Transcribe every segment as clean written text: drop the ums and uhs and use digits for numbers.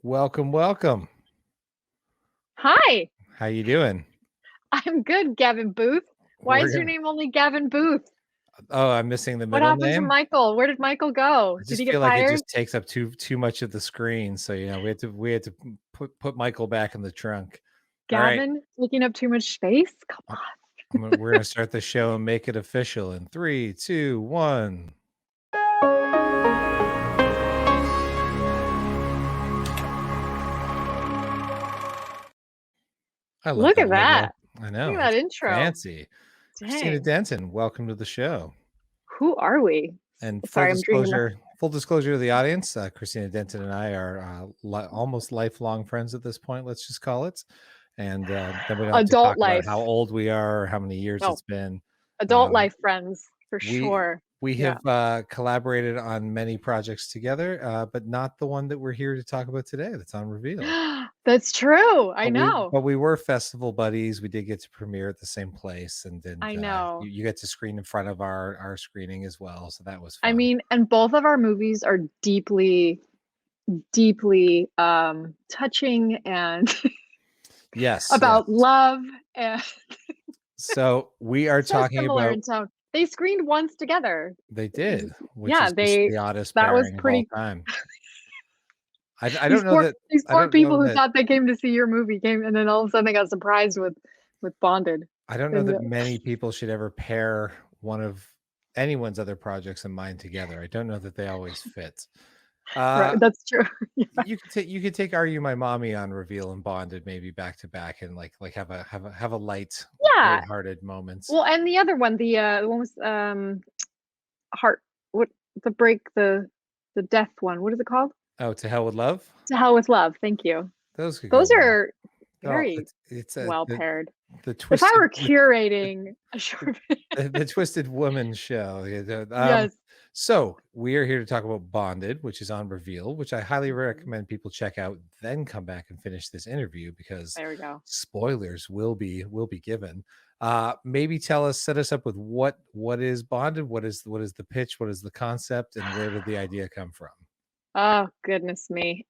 Welcome, welcome. Hi, How you doing? I'm good, Gavin Booth. Why We're is your gonna. name only Gavin Booth? Oh, I'm missing the What middle happened to name. Michael? Where did Michael go? I Did he just get feel like it fired? just takes up too much of the screen. So we had to put Michael back in the trunk. All right, Gavin taking up too much space? Come uh, on. we're gonna start the show and make it official in three, two, one. I love Look that at logo. that. I Look know at that it's intro. fancy. Kristina Dang. Denton, welcome to the show. Who are we? And Sorry, I'm drinking my full disclosure to the audience, Christina Denton and I are almost lifelong friends at this point. Let's just call it, and then we don't have to adult talk about life. how old we are or how many years No, it's been. adult Um, life friends for we sure. we Yeah. have collaborated on many projects together, but not the one that we're here to talk about today. That's on Reveeld. That's true. I know. But we were festival buddies. We did get to premiere at the same place, and then I know. you get to screen in front of our screening as well. So that was I fun. mean, and both of our movies are deeply touching and Yes, yes. about love and So we are so talking similar about. in tone. They screened once together. They did, which Yeah, is just they the oddest that was pairing of all pretty. time. I don't know that These I poor don't know people who that thought they came to see your movie came and then all of a sudden they got surprised with Bonded. I don't know And that many people should ever pair one of anyone's other projects and mine together. I don't know that they always fit. right, Uh that's true. Yeah. you could take Are You My Mommy on Reveal and Bonded maybe back to back and like have a Yeah. lighthearted moments. Well, and the other one, the one was heart what the death one. What is it called? Oh, To Hell with Love? To Hell with Love. Thank you. Those could go Those well. are Oh, very it's well paired. the If I twisted were curating a short the Twisted Woman show. Yeah, yes, so we are here to talk about Bonded, which is on Reveal, which I highly recommend people check out. Then come back and finish this interview because there we go. spoilers will be given. Maybe set us up with what is Bonded, what is the pitch, what is the concept, and where did the idea come from? Oh, goodness me.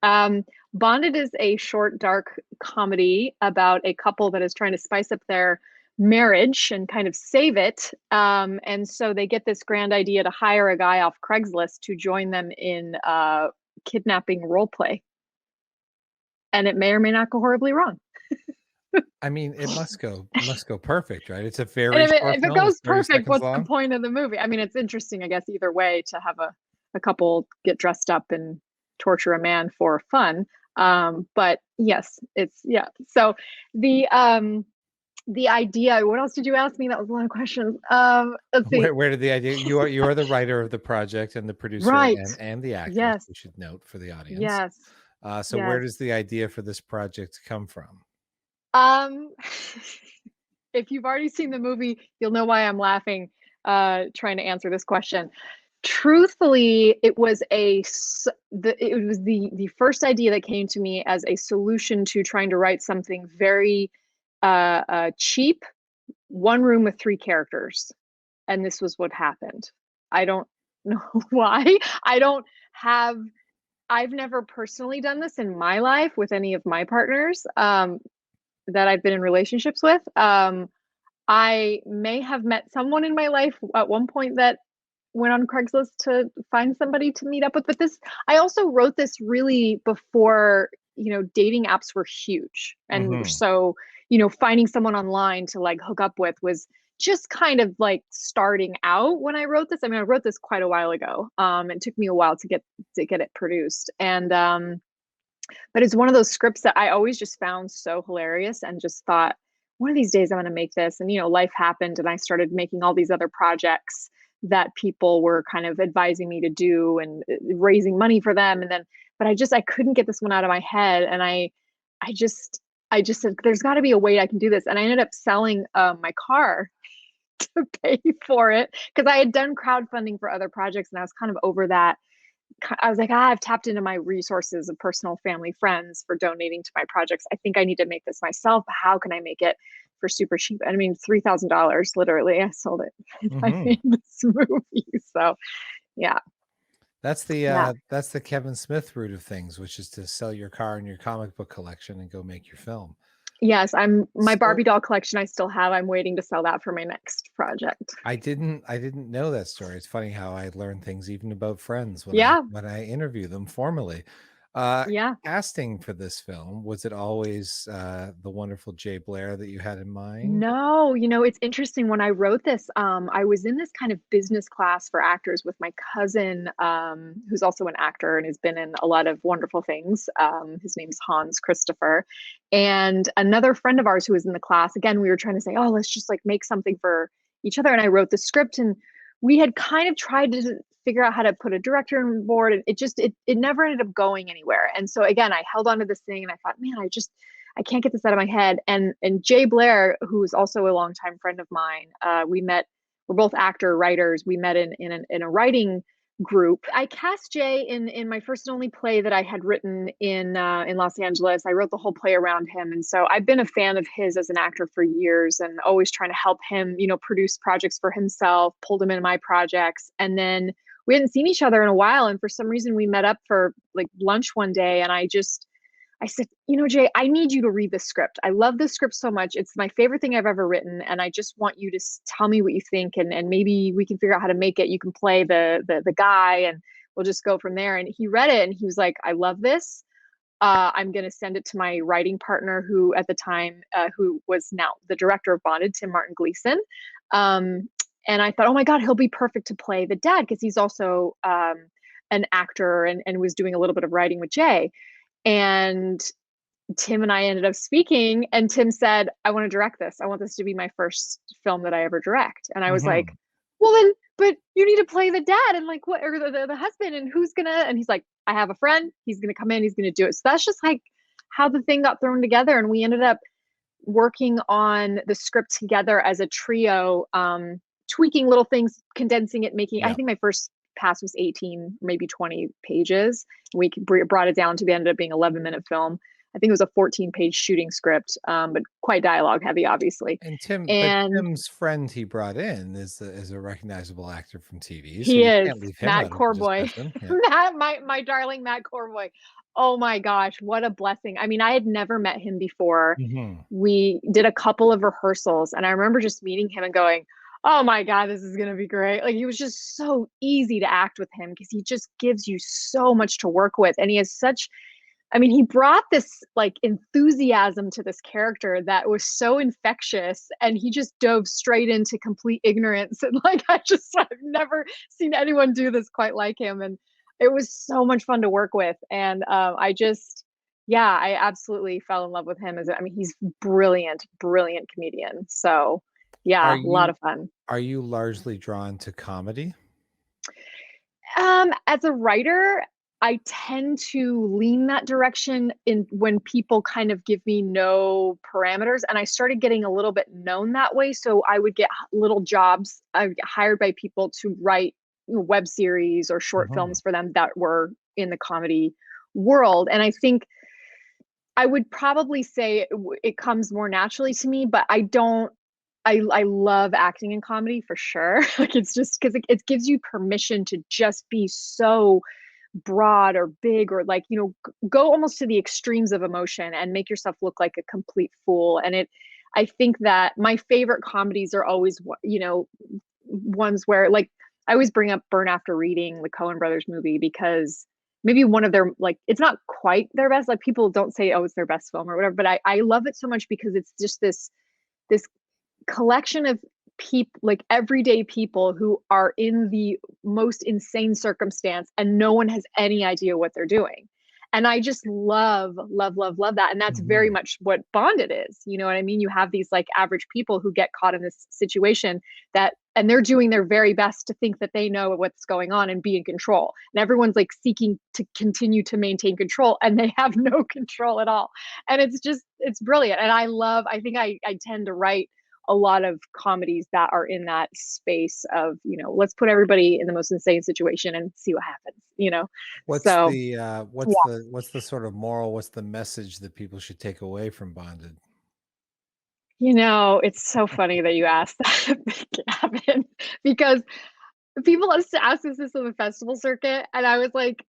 Bonded is a short, dark comedy about a couple that is trying to spice up their marriage and kind of save it. And so they get this grand idea to hire a guy off Craigslist to join them in kidnapping role play. And it may or may not go horribly wrong. I mean, it must go perfect, right? It's a very And if short it film. It's goes 30 perfect, seconds what's the long. point of the movie? I mean, it's interesting, I guess, either way to have a couple get dressed up and torture a man for fun. But yes, it's yeah. So the idea, what else did you ask me? That was a lot of questions. Let's see. Where did the idea? You are the writer of the project and the producer Right. and the actress. Yes. We should note for the audience. Yes. So where Yes. does the idea for this project come from? Um if you've already seen the movie, you'll know why I'm laughing trying to answer this question. Truthfully, it was the first idea that came to me as a solution to trying to write something very cheap, one room with three characters, and this was what happened. I don't know why. I don't have. I've never personally done this in my life with any of my partners that I've been in relationships with. I may have met someone in my life at one point that went on Craigslist to find somebody to meet up with. But this, I also wrote this really before, dating apps were huge. And so, finding someone online to like hook up with was just kind of like starting out when I wrote this. I mean, I wrote this quite a while ago. It took me a while to get it produced. And but it's one of those scripts that I always just found so hilarious and just thought, one of these days I'm going to make this. And, life happened and I started making all these other projects that people were kind of advising me to do and raising money for them. And then, but I couldn't get this one out of my head. And I just said, there's got to be a way I can do this. And I ended up selling my car to pay for it because I had done crowdfunding for other projects and I was kind of over that. I was like, I've tapped into my resources of personal, family, friends for donating to my projects. I think I need to make this myself. How can I make it for super cheap? I mean, $3,000, literally. I sold it. I made this movie. So, yeah. Yeah. That's the Kevin Smith route of things, which is to sell your car and your comic book collection and go make your film. Yes, my So Barbie doll collection I still have. I'm waiting to sell that for my next project. I didn't know that story. It's funny how I learn things even about friends Yeah. when I interview them formally. Uh, Yeah. Casting for this film, was it always the wonderful Jay Blair that you had in mind? No, it's interesting. When I wrote this, I was in this kind of business class for actors with my cousin, who's also an actor and has been in a lot of wonderful things. His name's Hans Christopher. And another friend of ours who was in the class, again, we were trying to say, oh, let's just like make something for each other. And I wrote the script, and we had kind of tried to figure out how to put a director on board, and it never ended up going anywhere. And so again, I held on to this thing and I thought, man, I can't get this out of my head. And Jay Blair, who's also a longtime friend of mine, we met. We're both actor writers. We met in a writing group. I cast Jay in my first and only play that I had written in Los Angeles. I wrote the whole play around him, and so I've been a fan of his as an actor for years, and always trying to help him, produce projects for himself. Pulled him into my projects, and then we hadn't seen each other in a while, and for some reason we met up for like lunch one day, and I said, Jay, I need you to read the script. I love this script so much. It's my favorite thing I've ever written. And I just want you to tell me what you think. And maybe we can figure out how to make it. You can play the guy, and we'll just go from there. And he read it and he was like, I love this. I'm going to send it to my writing partner, who at the time, who was now the director of Bonded, Tim Martin Gleason. And I thought, oh my God, he'll be perfect to play the dad, because he's also an actor and was doing a little bit of writing with Jay. And Tim and I ended up speaking, and Tim said, I want to direct this. I want this to be my first film that I ever direct. And I was like, Mhm. well, then, but you need to play the dad and like what, or the husband, and who's gonna, and he's like, I have a friend. He's gonna come in, he's gonna do it. So that's just like how the thing got thrown together. And we ended up working on the script together as a trio, tweaking little things, condensing it, I Yeah. think my first pass was 18, maybe 20 pages. We brought it down to, the ended up being 11-minute film. I think it was a 14-page shooting script, but quite dialogue heavy, obviously. But And Tim's friend he brought in is a recognizable actor from TV, so he you is can't leave him Matt out of the Corboy. discussion. Yeah. Matt, my darling Matt Corboy. Oh my gosh, what a blessing. I mean, I had never met him before. Mhm. We did a couple of rehearsals, and I remember just meeting him and going, oh my God, this is going to be great. Like, he was just so easy to act with him, because he just gives you so much to work with. And he has such, I mean, he brought this like enthusiasm to this character that was so infectious, and he just dove straight into complete ignorance. And like, I've never seen anyone do this quite like him. And it was so much fun to work with. And yeah, I absolutely fell in love with him I mean, he's brilliant, brilliant comedian. So Are yeah, a lot you of fun. are you largely drawn to comedy? As a writer, I tend to lean that direction in when people kind of give me no parameters, and I started getting a little bit known that way. So I would get little jobs. I would get hired by people to write, web series or short Mhm. films for them that were in the comedy world. And I think I would probably say it comes more naturally to me, but I don't. I love acting in comedy for sure. Like, it's just because it gives you permission to just be so broad or big, or like, go almost to the extremes of emotion and make yourself look like a complete fool. And I think that my favorite comedies are always, ones where, like, I always bring up Burn After Reading, the Coen brothers movie, because maybe one of their, like, it's not quite their best. Like, people don't say, oh, it's their best film or whatever, but I love it so much because it's just this collection of people, like everyday people who are in the most insane circumstance, and no one has any idea what they're doing. And I just love, love, love, love that. And that's very Mhm. much what Bonded is. You know what I mean? You have these like average people who get caught in this situation, and they're doing their very best to think that they know what's going on and be in control. And everyone's like seeking to continue to maintain control, and they have no control at all. And it's brilliant. And I think I tend to write a lot of comedies that are in that space of, let's put everybody in the most insane situation and see what happens. So yeah. What's the sort of moral, what's the message that people should take away from Bonded? It's so funny that you asked that, Gavin, because people used to ask us this on the festival circuit, and I was like,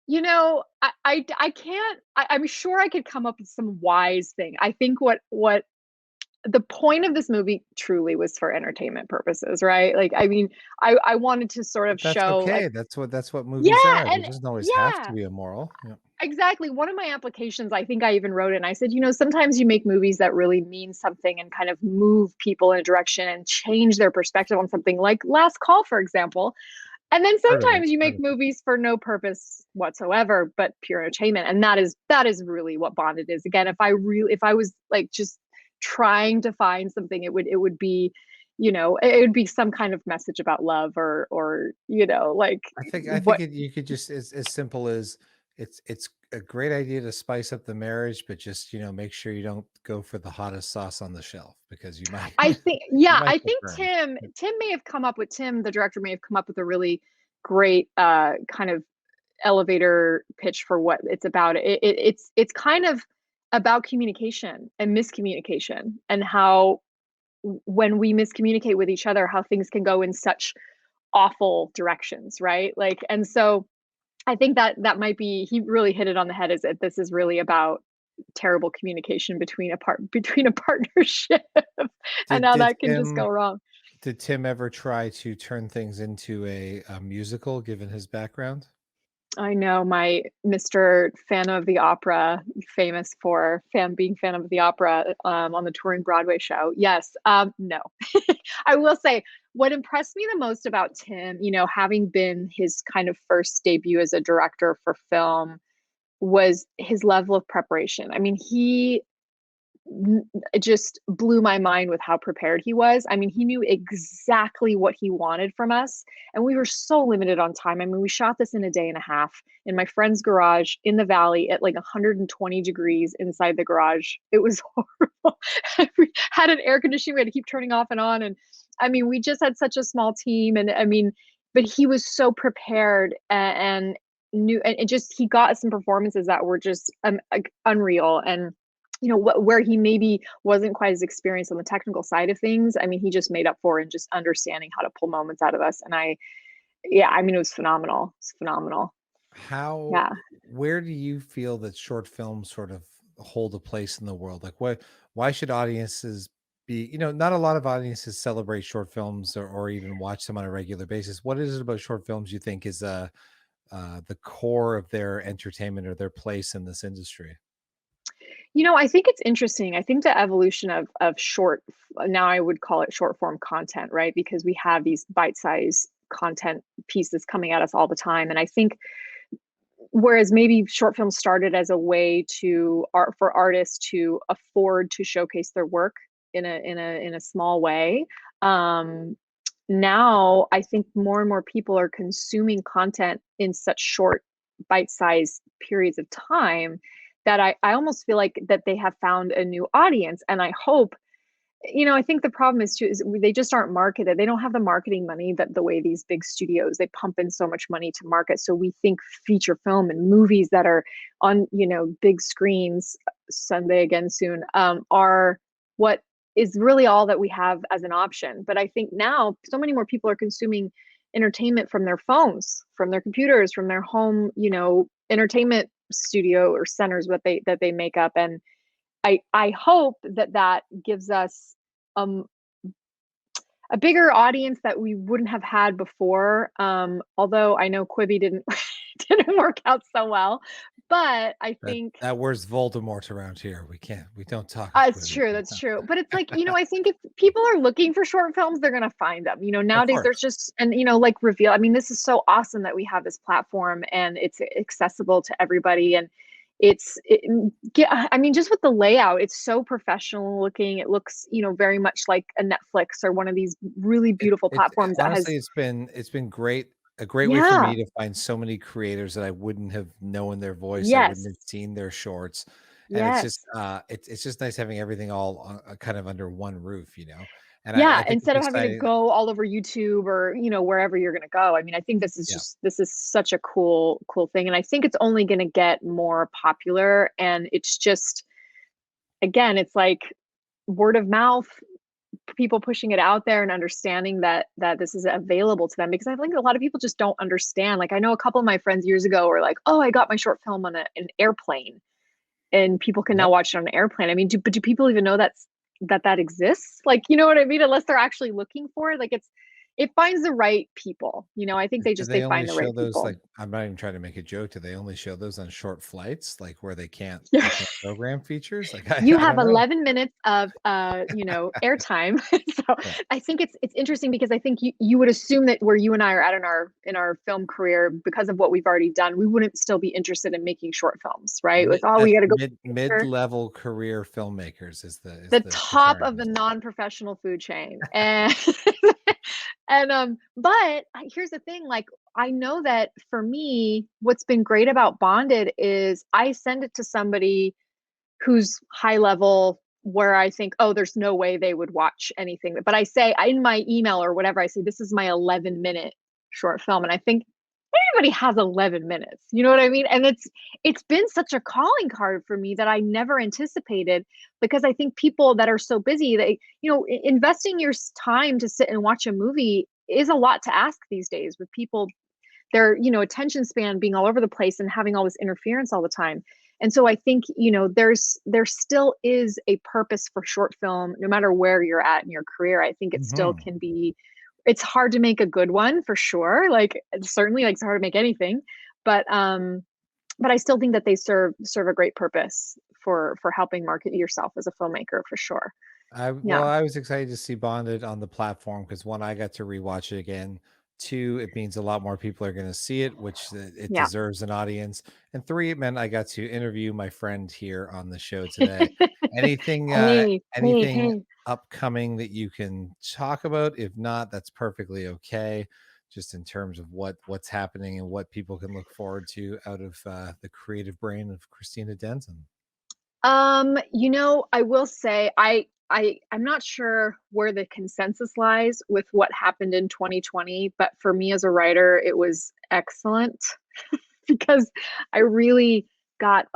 you know, I can't. I'm sure I could come up with some wise thing. I think what the point of this movie truly was for entertainment purposes, right? Like, I mean, I wanted to sort of But that's show like, okay. That's what movies yeah, are. It and doesn't always have to yeah, be immoral. Yeah. exactly. One of my applications, I think I even wrote it and I said, you know, sometimes you make movies that really mean something and kind of move people in a direction and change their perspective on something, like Last Call, for example. And then Part of it. sometimes you Part make of it. movies for no purpose whatsoever, but pure entertainment. And that is really what Bonded is. Again, if I was like just trying to find something, it would be, you know, it would be some kind of message about love or you know, like I think what you could just as simple as it's a great idea to spice up the marriage, but just make sure you don't go for the hottest sauce on the shelf because you might I think, you yeah, might I get think burned. Tim, the director, may have come up with a really great kind of elevator pitch for what it's about. It's kind of about communication and miscommunication, and how when we miscommunicate with each other, how things can go in such awful directions, right? Like, and so I think that might be, he really hit it on the head, is that this is really about terrible communication between a partnership and Did how did that can just Tim go wrong. did Tim ever try to turn things into a musical given his background? I know my Mr. Fan of the Opera, famous for being fan of the opera on the touring Broadway show. Yes, no. I will say what impressed me the most about Tim, you know, having been his kind of first debut as a director for film, was his level of preparation. I mean, it just blew my mind with how prepared he was. I mean, he knew exactly what he wanted from us, and we were so limited on time. I mean, we shot this in a day and a half in my friend's garage in the valley at like 120 degrees inside the garage. It was horrible. We had an air conditioning we had to keep turning off and on, and I mean, we just had such a small team, and I mean, but he was so prepared and knew, and it just, he got some performances that were just like, unreal. And you know, where he maybe wasn't quite as experienced on the technical side of things, I mean, he just made up for in just understanding how to pull moments out of us. And yeah, I mean, it was phenomenal. It's phenomenal. How Yeah. Where do you feel that short films sort of hold a place in the world? Like why should audiences be, not a lot of audiences celebrate short films or even watch them on a regular basis. What is it about short films you think is the core of their entertainment or their place in this industry? You know, I think it's interesting. I think the evolution of short, now I would call it short form content, right? Because we have these bite-sized content pieces coming at us all the time. And I think, whereas maybe short films started as a way for artists to afford to showcase their work in a small way, um now I think more and more people are consuming content in such short bite-sized periods of time, that I almost feel like that they have found a new audience. And I hope, you know, I think the problem is too, is they just aren't marketed. They don't have the marketing money that the way these big studios, they pump in so much money to market. So we think feature film and movies that are on, you know, big screens Sunday again soon, are what is really all that we have as an option. But I think now so many more people are consuming entertainment from their phones, from their computers, from their home, you know, entertainment studio or centers, what they make up. And I hope that that gives us um, a bigger audience that we wouldn't have had before. Although I know Quibi didn't didn't work out so well, but I That think that word's Voldemort around here. We don't talk of it's Quibi. true. That's true. But it's like, you know, I think if people are looking for short films, they're gonna find them. You know, Of nowadays there's course. just, and you know, like Reveal. I mean, this is so awesome that we have this platform and it's accessible to everybody. And I mean, just with the layout, it's so professional looking. It looks, you know, very much like a Netflix or one of these really beautiful platforms that has, Honestly, it's been great, a great way for yeah, me to find so many creators that I wouldn't have known their voice, I wouldn't yes, have seen their shorts, and it's just, yes. it's just nice having everything all kind of under one roof, and I Yeah, think it's instead of having to exciting. go all over YouTube or, you know, wherever you're gonna go. I mean, I think Yeah, this is such a cool thing. And I think it's only gonna get more popular. And it's just, again, it's like word of mouth, people pushing it out there and understanding that this is available to them, because I think a lot of people just don't understand. Like, I know a couple of my friends years ago were like, "Oh, I got my short film on an airplane," and people can now Yep. watch it on an airplane. I mean, do people even know that exists? Like, you know what I mean? Unless they're actually looking for it, like it finds the right people. You know, I think Do they they only find the show right those, people. like, I'm not even trying to make a joke, do they only show those on short flights, like, where Yeah. they can't program features? Like, You I have don't know. 11 minutes of airtime. So Yeah. I think it's interesting, because I think you would assume that where you and I are at in our film career, because of what we've already done, we wouldn't still be interested in making short films, right? Like, oh, we That's got to go mid-level career filmmakers is the the top term. of the non-professional food chain. And but here's the thing, like, I know that for me, what's been great about Bonded is I send it to somebody who's high level, where I think, oh, there's no way they would watch anything. But I say in my email or whatever, I say, this is my 11-minute short film. And I think everybody has 11 minutes. You know what I mean? And it's been such a calling card for me that I never anticipated, because I think people that are so busy, they, investing your time to sit and watch a movie is a lot to ask these days, with people, their attention span being all over the place and having all this interference all the time. And so I think, there still is a purpose for short film, no matter where you're at in your career. I think it still Mhm. can be. It's hard to make a good one, for sure, like, certainly, like, it's hard to make anything, but I still think that they serve a great purpose for helping market yourself as a filmmaker, for sure. Yeah. I was excited to see Bonded on the platform because, 1, I got to rewatch it again. 2, it means a lot more people are going to see it, which it Yeah. deserves an audience. And 3, it meant I got to interview my friend here on the show today. Anything, Hey, hey, anything hey. upcoming that you can talk about? If not, that's perfectly okay. Just in terms of what's happening and what people can look forward to out of the creative brain of Kristina Denton. I will say, I'm not sure where the consensus lies with what happened in 2020, but for me as a writer, it was excellent, because I really got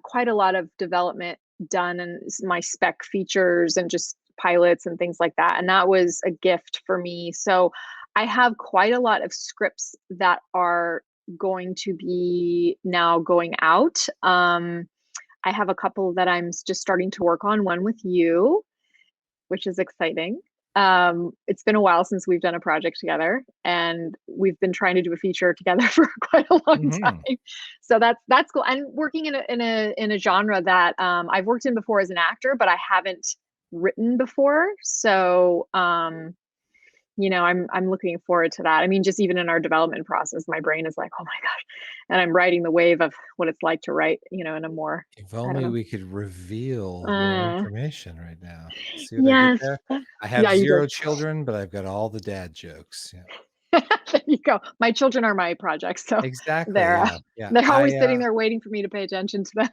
quite a lot of development done, and my spec features and just pilots and things like that. And that was a gift for me. So I have quite a lot of scripts that are going to be now going out. I have a couple that I'm just starting to work on, one with you, which is exciting. It's been a while since we've done a project together, and we've been trying to do a feature together for quite a long Mhm. time. So that's cool. And working in a genre that I've worked in before as an actor, but I haven't written before. So I'm looking forward to that. I mean, just even in our development process, my brain is like, oh my gosh. And I'm riding the wave of what it's like to write, in a more, If I don't only know. we could reveal more Uh, information right now. See what I did yes. there? I have Yeah, you did. 0 children, but I've got all the dad jokes. Yeah. There you go. My children are my projects, so Exactly, they're yeah, yeah. they're always sitting there waiting for me to pay attention to them.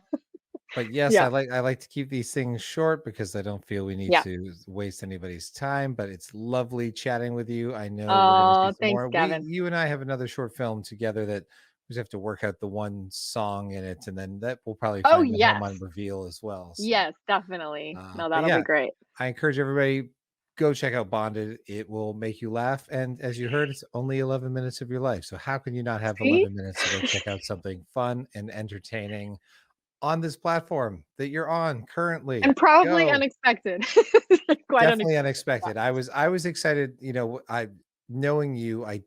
But yes, Yeah. I like to keep these things short because I don't feel we need Yeah. to waste anybody's time, but it's lovely chatting with you. I know we're gonna do Oh, some thanks, more. Gavin. You and I have another short film together that we just have to work out the one song in it, and then that will probably Oh, find a home on yes. Reveal as well, so, Yes, definitely. No, but that'll be yeah, great. I encourage everybody, go check out Bonded. It will make you laugh. And as you heard, it's only 11 minutes of your life. So how can you not have See? 11 minutes to go check out something fun and entertaining on this platform that you're on currently? And probably Go. unexpected. Quite Definitely unexpected. Yeah. unexpected. I was excited, I knowing you, I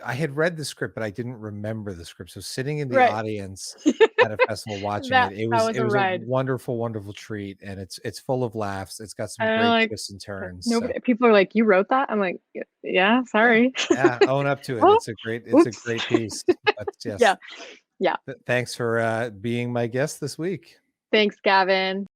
had read the script, but I didn't remember the script. So sitting in the Right. audience at a festival watching it, That was it a was a ride. wonderful, wonderful treat, and it's full of laughs. It's got some And I'm great like, twists and turns. So nobody people are like, "You wrote that?" I'm like, Yeah, yeah, sorry." yeah, own up to it. Oh, It's a oops. great piece. But yes, Yeah. Yeah. thanks for being my guest this week. Thanks, Gavin.